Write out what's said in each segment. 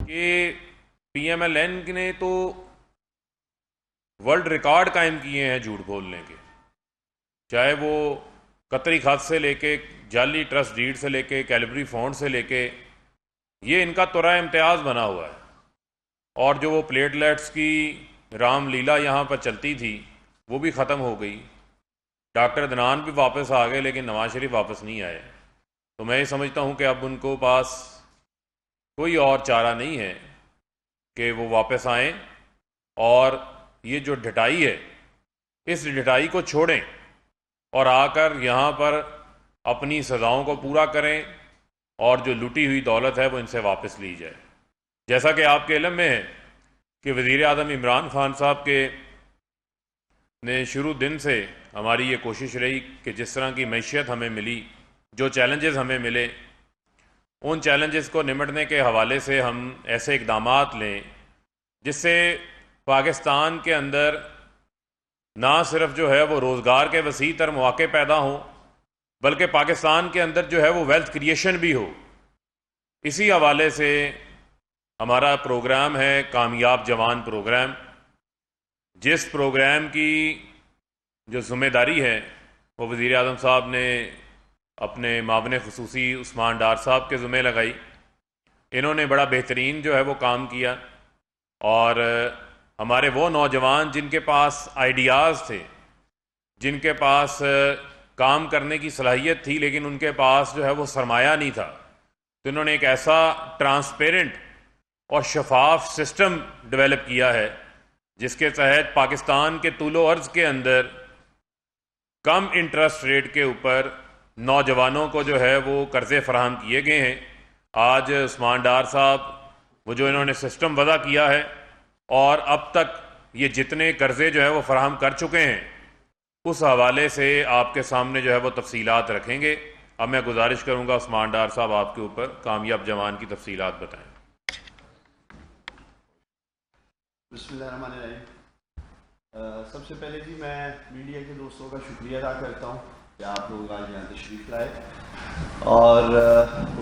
کہ P M L N نے تو ورلڈ ریکارڈ قائم کیے ہیں جھوٹ بولنے کے، چاہے وہ قطری خط سے لے کے جعلی ٹرسٹ ڈیڈ سے لے کے کیلبری فونڈ سے لے کے، یہ ان کا ترا امتیاز بنا ہوا ہے۔ اور جو وہ پلیٹلیٹس کی رام لیلا یہاں پر چلتی تھی وہ بھی ختم ہو گئی۔ ڈاکٹر عدنان بھی واپس آ گئے لیکن نواز شریف واپس نہیں آئے۔ تو میں یہ سمجھتا ہوں کہ اب ان کو پاس کوئی اور چارہ نہیں ہے کہ وہ واپس آئیں اور یہ جو ڈھٹائی ہے اس ڈھٹائی کو چھوڑیں اور آ کر یہاں پر اپنی سزاؤں کو پورا کریں اور جو لوٹی ہوئی دولت ہے وہ ان سے واپس لی جائے۔ جیسا کہ آپ کے علم میں ہے کہ وزیر اعظم عمران خان صاحب کے نے شروع دن سے ہماری یہ کوشش رہی کہ جس طرح کی معیشت ہمیں ملی، جو چیلنجز ہمیں ملے، ان چیلنجز کو نمٹنے کے حوالے سے ہم ایسے اقدامات لیں جس سے پاکستان کے اندر نہ صرف جو ہے وہ روزگار کے وسیع تر مواقع پیدا ہوں بلکہ پاکستان کے اندر جو ہے وہ ویلتھ کریشن بھی ہو۔ اسی حوالے سے ہمارا پروگرام ہے کامیاب جوان پروگرام، جس پروگرام کی جو ذمہ داری ہے وہ وزیر اعظم صاحب نے اپنے معاون خصوصی عثمان ڈار صاحب کے ذمہ لگائی۔ انہوں نے بڑا بہترین جو ہے وہ کام کیا اور ہمارے وہ نوجوان جن کے پاس آئیڈیاز تھے، جن کے پاس کام کرنے کی صلاحیت تھی لیکن ان کے پاس جو ہے وہ سرمایہ نہیں تھا، تو انہوں نے ایک ایسا ٹرانسپیرنٹ اور شفاف سسٹم ڈیولپ کیا ہے جس کے تحت پاکستان کے طول و عرض کے اندر کم انٹرسٹ ریٹ کے اوپر نوجوانوں کو جو ہے وہ قرضے فراہم کیے گئے ہیں۔ آج عثمان ڈار صاحب وہ جو انہوں نے سسٹم وضع کیا ہے اور اب تک یہ جتنے قرضے جو ہے وہ فراہم کر چکے ہیں اس حوالے سے آپ کے سامنے جو ہے وہ تفصیلات رکھیں گے۔ اب میں گزارش کروں گا عثمان ڈار صاحب آپ کے اوپر کامیاب جوان کی تفصیلات بتائیں۔ بسم اللہ الرحمن الرحیم۔ سب سے پہلے جی میں میڈیا کے دوستوں کا شکریہ ادا کرتا ہوں کہ آپ لوگ آج یہاں تشریف لائے، اور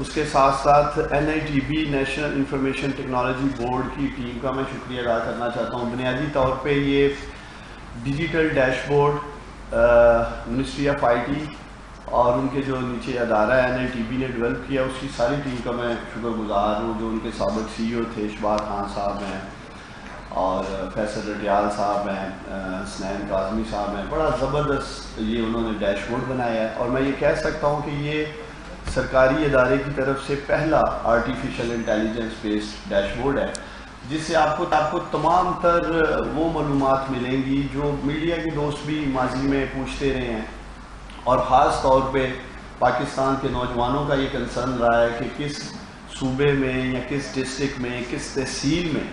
اس کے ساتھ ساتھ NITB national information technology board کی ٹیم کا میں شکریہ ادا کرنا چاہتا ہوں۔ بنیادی طور پہ یہ digital dash board ministry of IT اور ان کے جو نیچے ادارہ ہے NITB نے ڈیولپ کیا، اس کی ساری ٹیم کا میں شکر گزار ہوں، جو ان کے سابق CEO تھے اشبار خان صاحب ہیں اور فیصل رٹیال صاحب ہیں، حسنین کاظمی صاحب ہیں۔ بڑا زبردست یہ انہوں نے ڈیش بورڈ بنایا ہے، اور میں یہ کہہ سکتا ہوں کہ یہ سرکاری ادارے کی طرف سے پہلا artificial intelligence based dash board ہے، جس سے آپ کو تمام تر وہ معلومات ملیں گی جو میڈیا کے دوست بھی ماضی میں پوچھتے رہے ہیں، اور خاص طور پہ پاکستان کے نوجوانوں کا یہ کنسرن رہا ہے کہ کس صوبے میں یا کس ڈسٹرکٹ میں، کس تحصیل میں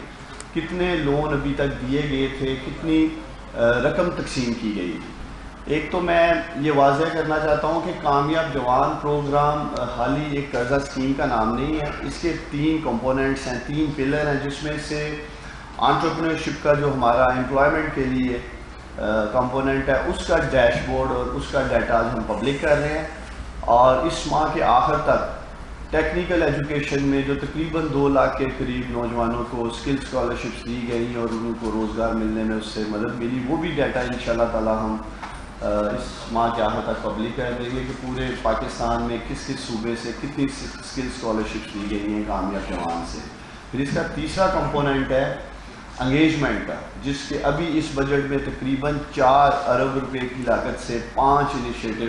کتنے لون ابھی تک دیے گئے تھے، کتنی رقم تقسیم کی گئی تھی۔ ایک تو میں یہ واضح کرنا چاہتا ہوں کہ کامیاب جوان پروگرام خالی ایک قرضہ اسکیم کا نام نہیں ہے، اس کے 3 کمپوننٹس ہیں، 3 پلر ہیں، جس میں سے انٹرپرینورشپ کا جو ہمارا امپلائمنٹ کے لیے کمپوننٹ ہے اس کا ڈیش بورڈ اور اس کا ڈیٹا آج ہم پبلک کر رہے ہیں، اور اس ماہ کے آخر تک ٹیکنیکل ایجوکیشن میں جو تقریباً 2 لاکھ کے قریب نوجوانوں کو اسکل اسکالرشپس دی گئی اور ان کو روزگار ملنے میں اس سے مدد ملی، وہ بھی ڈیٹا انشاءاللہ تعالی ہم اس ماہ کے آخر تک پبلک کر دیں گے کہ پورے پاکستان میں کس کس صوبے سے کتنی اسکل اسکالرشپس دی گئی ہیں کامیاب جوان سے۔ پھر اس کا تیسرا کمپوننٹ ہے انگیجمنٹ کا، جس کے ابھی اس بجٹ میں تقریباً 4 ارب روپے کی لاگت سے 5 انیشیٹو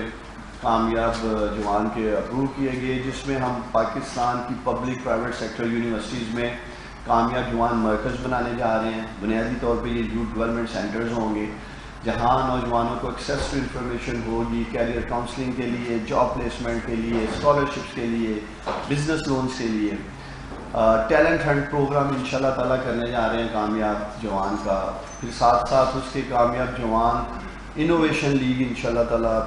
کامیاب جوان کے اپروو کیے گئے، جس میں ہم پاکستان کی پبلک پرائیویٹ سیکٹر یونیورسٹیز میں کامیاب جوان مرکز بنانے جا رہے ہیں۔ بنیادی طور پہ یہ یوتھ ڈیولپمنٹ سینٹرز ہوں گے جہاں نوجوانوں کو ایکسیس ٹو انفارمیشن ہوگی، کیریئر کاؤنسلنگ کے لیے، جاب پلیسمنٹ کے لیے، اسکالرشپس کے لیے، بزنس لونز کے لیے۔ ٹیلنٹ ہنٹ پروگرام انشاءاللہ تعالیٰ کرنے جا رہے ہیں کامیاب جوان کا۔ پھر ساتھ ساتھ اس کے کامیاب جوان انوویشن لیگ انشاءاللہ تعالیٰ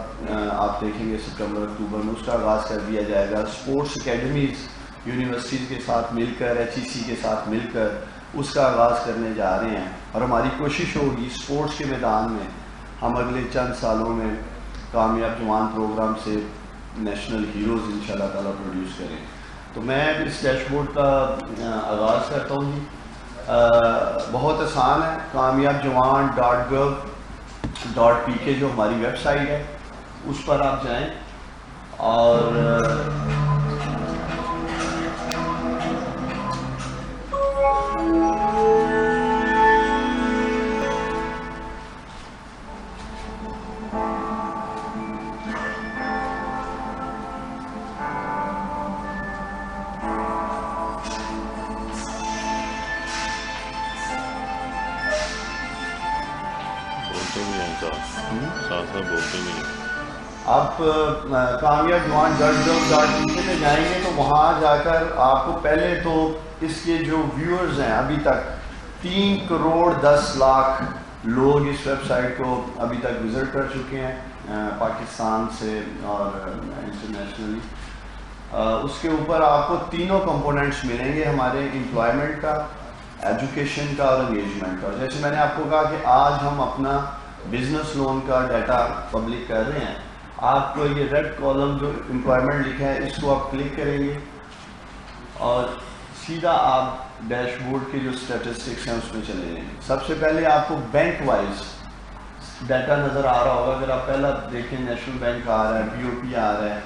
آپ دیکھیں گے ستمبر اکتوبر میں اس کا آغاز کر دیا جائے گا۔ اسپورٹس اکیڈمیز یونیورسٹیز کے ساتھ مل کر، HEC کے ساتھ مل کر اس کا آغاز کرنے جا رہے ہیں، اور ہماری کوشش ہوگی اسپورٹس کے میدان میں ہم اگلے چند سالوں میں کامیاب جوان پروگرام سے نیشنل ہیروز انشاءاللہ تعالیٰ پروڈیوس کریں۔ تو میں اس ڈیش بورڈ کا آغاز کرتا ہوں جی. بہت آسان ہے. kamiabjawan.gov.pk جو ہماری ویب سائٹ ہے اس پر آپ جائیں اور آپ kamiabjawan.gov.pk میں جائیں گے تو وہاں جا کر آپ کو پہلے تو اس کے جو ویورز ہیں ابھی تک 3.10 کروڑ لوگ اس ویب سائٹ کو ابھی تک وزٹ کر چکے ہیں پاکستان سے اور انٹرنیشنلی. اس کے اوپر آپ کو تینوں کمپوننٹس ملیں گے ہمارے امپلائمنٹ کا, ایجوکیشن کا اور انگیجمنٹ کا. جیسے میں نے آپ کو کہا کہ آج ہم اپنا بزنس لون کا ڈیٹا پبلک کر رہے ہیں. آپ کو یہ ریڈ کالم جو امپلائمنٹ لکھا ہے اس کو آپ کلک کریں گے اور سیدھا آپ ڈیش بورڈ کے جو اسٹیٹسٹکس ہیں اس میں چلے جائیں گے. سب سے پہلے آپ کو بینک وائز ڈیٹا نظر آ رہا ہوگا. اگر آپ پہلا دیکھیں نیشنل بینک آ رہا ہے, BOP آ رہا ہے,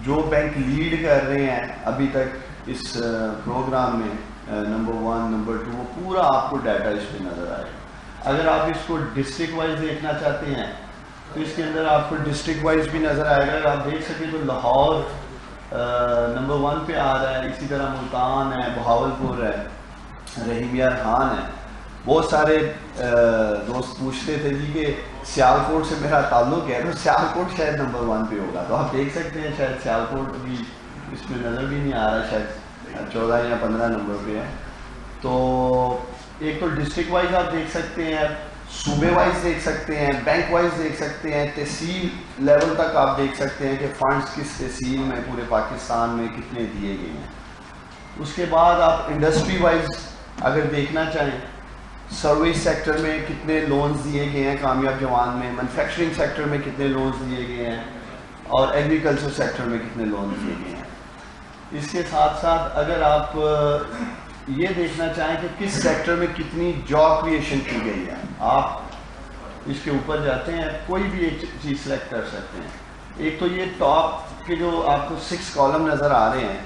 جو بینک لیڈ کر رہے ہیں ابھی تک اس پروگرام میں نمبر 1 نمبر 2 وہ پورا آپ کو ڈیٹا اس پہ نظر آئے گا. اگر آپ اس کو ڈسٹرکٹ وائز دیکھنا چاہتے ہیں تو اس کے اندر آپ کو ڈسٹرکٹ وائز بھی نظر آئے گا. اگر آپ دیکھ سکیں تو لاہور نمبر 1 پہ آ رہا ہے, اسی طرح ملتان ہے, بہاولپور ہے, رحیم یار خان ہے. بہت سارے دوست پوچھتے تھے جی کہ سیالکوٹ سے میرا تعلق ہے, تو سیالکوٹ شاید نمبر 1 پہ ہوگا. تو آپ دیکھ سکتے ہیں شاید سیالکوٹ بھی اس میں نظر بھی نہیں آ رہا, شاید 14 یا 15 نمبر پہ ہے. تو ایک تو ڈسٹرکٹ وائز آپ دیکھ سکتے ہیں, صوبے وائز دیکھ سکتے ہیں, بینک وائز دیکھ سکتے ہیں, تحصیل لیول تک آپ دیکھ سکتے ہیں کہ فنڈز کس تحصیل میں پورے پاکستان میں کتنے دیے گئے ہیں. اس کے بعد آپ انڈسٹری وائز اگر دیکھنا چاہیں, سروس سیکٹر میں کتنے لونز دیے گئے ہیں کامیاب جوان میں, مینوفیکچرنگ سیکٹر میں کتنے لونز دیے گئے ہیں اور ایگریکلچر سیکٹر میں کتنے لونز دیے گئے ہیں. اس کے ساتھ ساتھ اگر آپ یہ دیکھنا چاہیں کہ کس سیکٹر میں کتنی جاب کریشن کی گئی ہے, آپ اس کے اوپر جاتے ہیں, کوئی بھی ایک چیز سلیکٹ کر سکتے ہیں. ایک تو یہ ٹاپ کے جو آپ کو 6 کالم نظر آ رہے ہیں,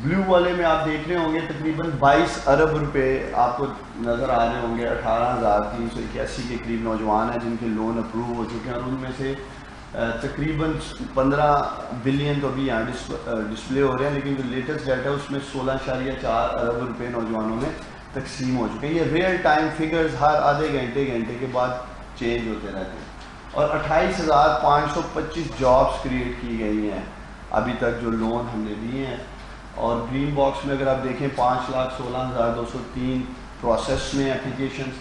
بلیو والے میں آپ دیکھ رہے ہوں گے تقریباً 22 ارب روپے آپ کو نظر آ رہے ہوں گے. 18,381 کے قریب نوجوان ہیں جن کے لون اپروو ہو چکے ہیں, اور ان میں سے تقریباً 15 بلین تو ابھی یہاں ڈسپلے ہو رہے ہیں, لیکن جو لیٹسٹ ڈیٹا اس میں 16.4 ارب روپے نوجوانوں میں تقسیم ہو چکے ہیں. یہ ریئل ٹائم فگرز ہر آدھے گھنٹے کے بعد چینج ہوتے رہتے ہیں. اور 28,525 جابس کریٹ کی گئی ہیں ابھی تک جو لون ہم نے دیے ہیں. اور گرین باکس میں اگر آپ دیکھیں 5,16,203 پروسیس میں اپلیکیشنز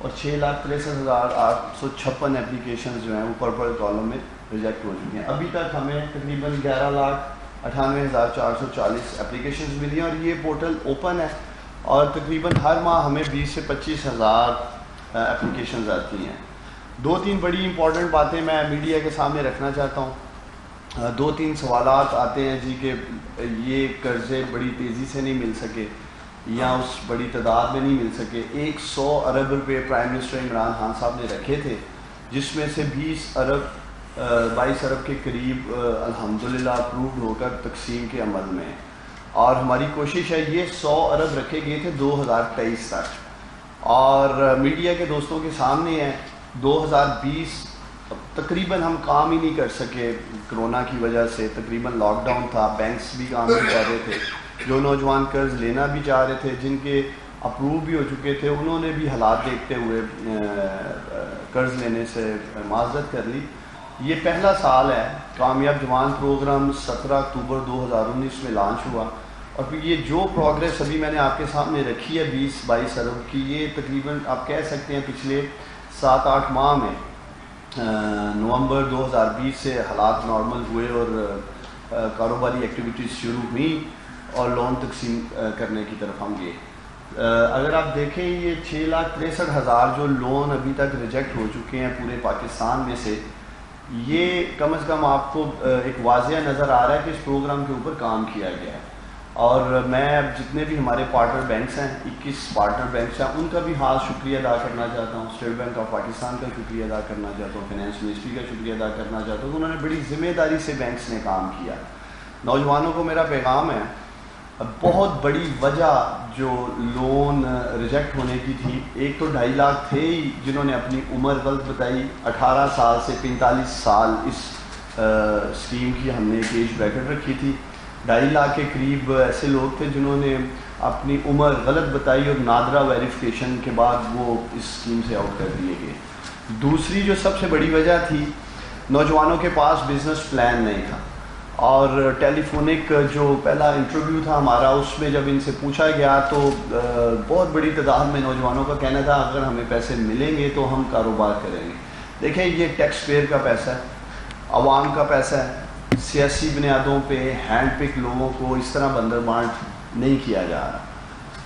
اور 6,63,856 اپلیکیشنز جو ہیں وہ پرپل کالم میں ریجیکٹ ہو چکی ہیں. ابھی تک ہمیں تقریباً 11,98,440 اپلیکیشنز ملی ہیں, اور یہ پورٹل اوپن ہے اور تقریباً ہر ماہ ہمیں 20 سے 25,000 اپلیکیشنز آتی ہیں. 2-3 بڑی امپورٹنٹ باتیں میں میڈیا کے سامنے رکھنا چاہتا ہوں. 2-3 سوالات آتے ہیں جی کہ یہ قرضے بڑی تیزی سے نہیں مل سکے یا اس بڑی تعداد میں نہیں مل سکے. 100 ارب روپے پرائم منسٹر عمران خان صاحب نے رکھے تھے, جس میں سے 22 ارب کے قریب الحمدللہ اپرووڈ ہو کر تقسیم کے عمل میں, اور ہماری کوشش ہے یہ 100 ارب رکھے گئے تھے 2023 تک. اور میڈیا کے دوستوں کے سامنے ہے 2020 تقریباً ہم کام ہی نہیں کر سکے کرونا کی وجہ سے, تقریباً لاک ڈاؤن تھا, بینکس بھی کام نہیں کر رہے تھے. جو نوجوان قرض لینا بھی چاہ رہے تھے, جن کے اپروو بھی ہو چکے تھے, انہوں نے بھی حالات دیکھتے ہوئے قرض لینے سے معذرت کر لی. یہ پہلا سال ہے, کامیاب جوان پروگرام 17 اکتوبر 2019 میں لانچ ہوا, اور پھر یہ جو پروگریس ابھی میں نے آپ کے سامنے رکھی ہے 20-22 ارب کی, یہ تقریباً آپ کہہ سکتے ہیں پچھلے 7-8 ماہ میں نومبر 2020 سے حالات نارمل ہوئے اور کاروباری ایکٹیویٹیز شروع ہوئیں اور لون تقسیم کرنے کی طرف ہم گئے. اگر آپ دیکھیں یہ 6,63,000 جو لون ابھی تک ریجیکٹ ہو چکے ہیں پورے پاکستان میں سے, یہ کم از کم آپ کو ایک واضح نظر آ رہا ہے کہ اس پروگرام کے اوپر کام کیا گیا ہے. اور میں اب جتنے بھی ہمارے پارٹنر بینکس ہیں 21 پارٹنر بینکس ہیں ان کا بھی خاص شکریہ ادا کرنا چاہتا ہوں. اسٹیٹ بینک آف پاکستان کا شکریہ ادا کرنا چاہتا ہوں, فائنانس منسٹری کا شکریہ ادا کرنا چاہتا ہوں. انہوں نے بڑی ذمہ داری سے بینکس نے کام کیا. نوجوانوں کو میرا پیغام ہے, بہت بڑی وجہ جو لون ریجیکٹ ہونے کی تھی, ایک تو 2.5 لاکھ تھے ہی جنہوں نے اپنی عمر غلط بتائی. 18 سال سے 45 سال اس اسکیم کی ہم نے ایک ایج بریکٹ رکھی تھی. 2.5 لاکھ کے قریب ایسے لوگ تھے جنہوں نے اپنی عمر غلط بتائی اور نادرہ ویریفیکیشن کے بعد وہ اس اسکیم سے آؤٹ کر دیے گئے. دوسری جو سب سے بڑی وجہ تھی, نوجوانوں کے پاس بزنس پلان نہیں تھا. اور ٹیلی فونک جو پہلا انٹرویو تھا ہمارا, اس میں جب ان سے پوچھا گیا تو بہت بڑی تعداد میں نوجوانوں کا کہنا تھا اگر ہمیں پیسے ملیں گے تو ہم کاروبار کریں گے. دیکھیں یہ ٹیکس پیئر کا پیسہ ہے, عوام کا پیسہ ہے. سیاسی بنیادوں پہ ہینڈ پک لوگوں کو اس طرح بندر بانٹ نہیں کیا جا رہا.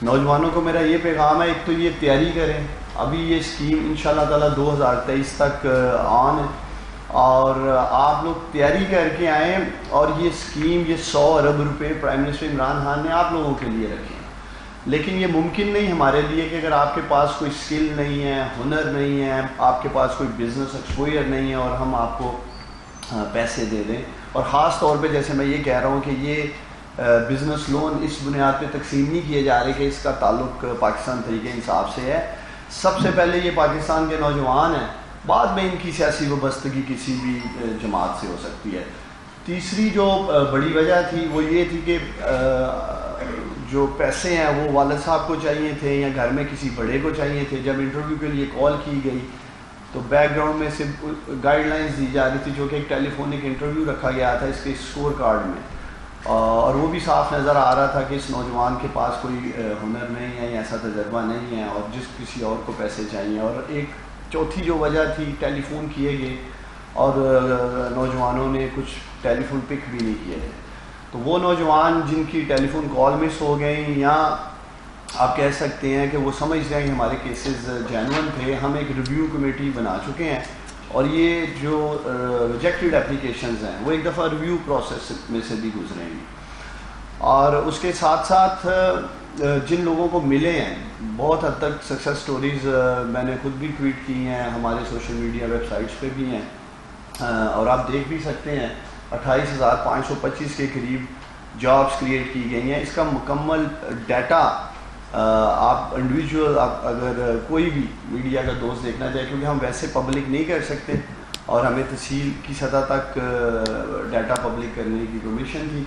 نوجوانوں کو میرا یہ پیغام ہے, ایک تو یہ تیاری کریں, ابھی یہ اسکیم انشاءاللہ تعالیٰ 2023 تک آن ہے, اور آپ لوگ تیاری کر کے آئیں. اور یہ اسکیم, یہ 100 ارب روپے پرائم منسٹر عمران خان نے آپ لوگوں کے لیے رکھے ہیں. لیکن یہ ممکن نہیں ہمارے لیے کہ اگر آپ کے پاس کوئی اسکل نہیں ہے, ہنر نہیں ہے, آپ کے پاس کوئی بزنس ایکسپوئر نہیں ہے اور ہم آپ کو پیسے دے دیں. اور خاص طور پہ جیسے میں یہ کہہ رہا ہوں کہ یہ بزنس لون اس بنیاد پہ تقسیم نہیں کیے جا رہے کہ اس کا تعلق پاکستان تحریک انصاف سے ہے. سب سے پہلے یہ پاکستان کے نوجوان ہیں, بعد میں ان کی سیاسی وابستگی کسی بھی جماعت سے ہو سکتی ہے. تیسری جو بڑی وجہ تھی وہ یہ تھی کہ جو پیسے ہیں وہ والد صاحب کو چاہیے تھے یا گھر میں کسی بڑے کو چاہیے تھے. جب انٹرویو کے لیے کال کی گئی تو بیک گراؤنڈ میں سے گائیڈ لائنز دی جا رہی تھی, جو کہ ایک ٹیلی فونک انٹرویو رکھا گیا تھا اس کے اسکور کارڈ میں, اور وہ بھی صاف نظر آ رہا تھا کہ اس نوجوان کے پاس کوئی ہنر نہیں ہے یا ایسا تجربہ نہیں ہے اور جس کسی اور کو پیسے چاہیے. اور ایک چوتھی جو وجہ تھی, ٹیلی فون کیے گئے اور نوجوانوں نے کچھ ٹیلی فون پک بھی نہیں کیے. تو وہ نوجوان جن کی ٹیلی فون کال مس ہو گئیں, یا آپ کہہ سکتے ہیں کہ وہ سمجھ جائیں کہ ہمارے کیسز جینون تھے, ہم ایک ریویو کمیٹی بنا چکے ہیں اور یہ جو ریجیکٹڈ اپلیکیشنز ہیں وہ ایک دفعہ ریویو پروسیس میں سے بھی گزریں گی. اور اس کے ساتھ ساتھ جن لوگوں کو ملے ہیں, بہت حد تک سکسیس سٹوریز میں نے خود بھی ٹویٹ کی ہیں, ہمارے سوشل میڈیا ویب سائٹس پہ بھی ہیں, اور آپ دیکھ بھی سکتے ہیں 28,525 کے قریب جابس کریٹ کی گئی ہیں. اس کا مکمل ڈیٹا آپ انڈیویجول, آپ اگر کوئی بھی میڈیا کا دوست دیکھنا چاہے, کیونکہ ہم ویسے پبلک نہیں کر سکتے اور ہمیں تحصیل کی سطح تک ڈیٹا پبلک کرنے کی پرمیشن تھی.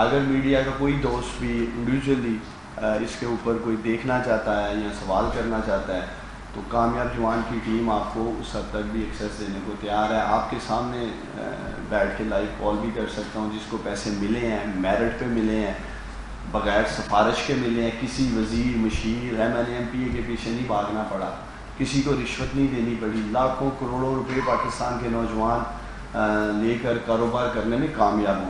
اگر میڈیا کا کوئی دوست بھی انڈیویجولی اس کے اوپر کوئی دیکھنا چاہتا ہے یا سوال کرنا چاہتا ہے تو کامیاب جوان کی ٹیم آپ کو اس حد تک بھی ایکسیس دینے کو تیار ہے. آپ کے سامنے بیٹھ کے لائیو کال بھی کر سکتا ہوں. جس کو پیسے ملے ہیں میرٹ پہ ملے ہیں, بغیر سفارش کے ملے ہیں, کسی وزیر مشیر M L A M P A کے پیچھے نہیں بھاگنا پڑا, کسی کو رشوت نہیں دینی پڑی, لاکھوں کروڑوں روپے پاکستان کے نوجوان لے کر کاروبار کرنے میں کامیاب ہوئے ہیں.